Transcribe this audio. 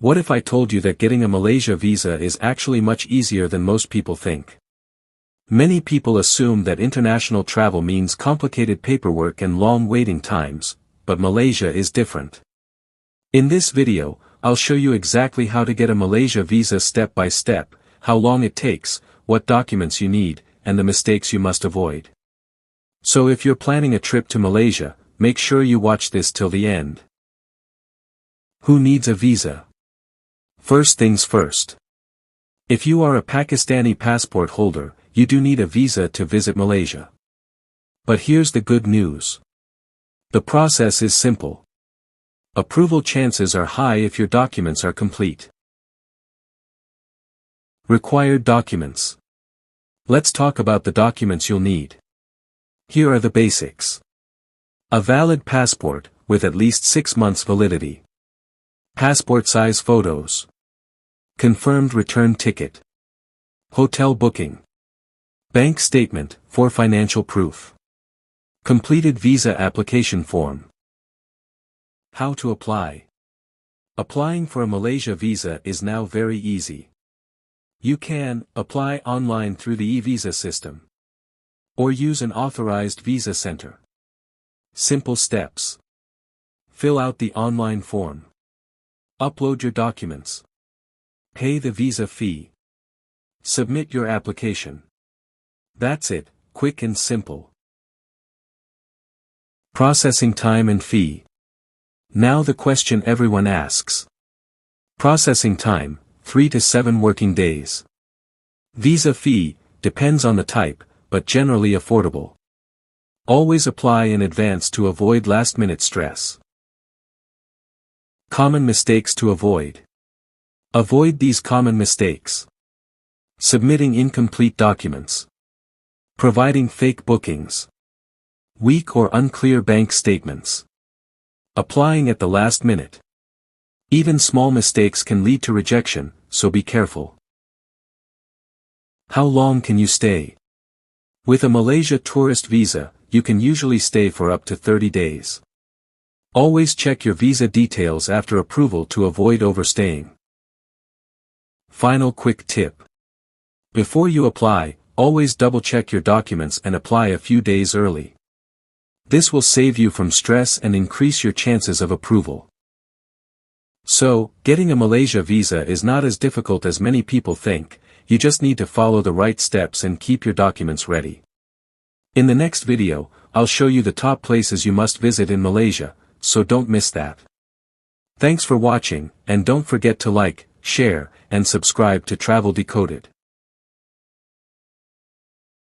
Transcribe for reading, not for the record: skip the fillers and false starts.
What if I told you that getting a Malaysia visa is actually much easier than most people think? Many people assume that international travel means complicated paperwork and long waiting times, but Malaysia is different. In this video, I'll show you exactly how to get a Malaysia visa step by step, how long it takes, what documents you need, and the mistakes you must avoid. So if you're planning a trip to Malaysia, make sure you watch this till the end. Who needs a visa? First things first. If you are a Pakistani passport holder, you do need a visa to visit Malaysia. But here's the good news. The process is simple. Approval chances are high if your documents are complete. Required documents. Let's talk about the documents you'll need. Here are the basics. A valid passport, with at least 6 months validity. Passport size photos. Confirmed return ticket. Hotel booking. Bank statement, for financial proof. Completed visa application form. How to apply. Applying for a Malaysia visa is now very easy. You can apply online through the eVisa system, or use an authorized visa center. Simple steps. Fill out the online form. Upload your documents. Pay the visa fee. Submit your application. That's it, quick and simple. Processing time and fee. Now the question everyone asks. Processing time, 3 to 7 working days. Visa fee, depends on the type, but generally affordable. Always apply in advance to avoid last-minute stress. Common mistakes to avoid. Avoid these common mistakes. Submitting incomplete documents. Providing fake bookings. Weak or unclear bank statements. Applying at the last minute. Even small mistakes can lead to rejection, so be careful. How long can you stay? With a Malaysia tourist visa, you can usually stay for up to 30 days. Always check your visa details after approval to avoid overstaying. Final quick tip. Before you apply, always double-check your documents and apply a few days early. This will save you from stress and increase your chances of approval. So, getting a Malaysia visa is not as difficult as many people think, you just need to follow the right steps and keep your documents ready. In the next video, I'll show you the top places you must visit in Malaysia, so don't miss that. Thanks for watching, and don't forget to like, share, and subscribe to Travel Decoded.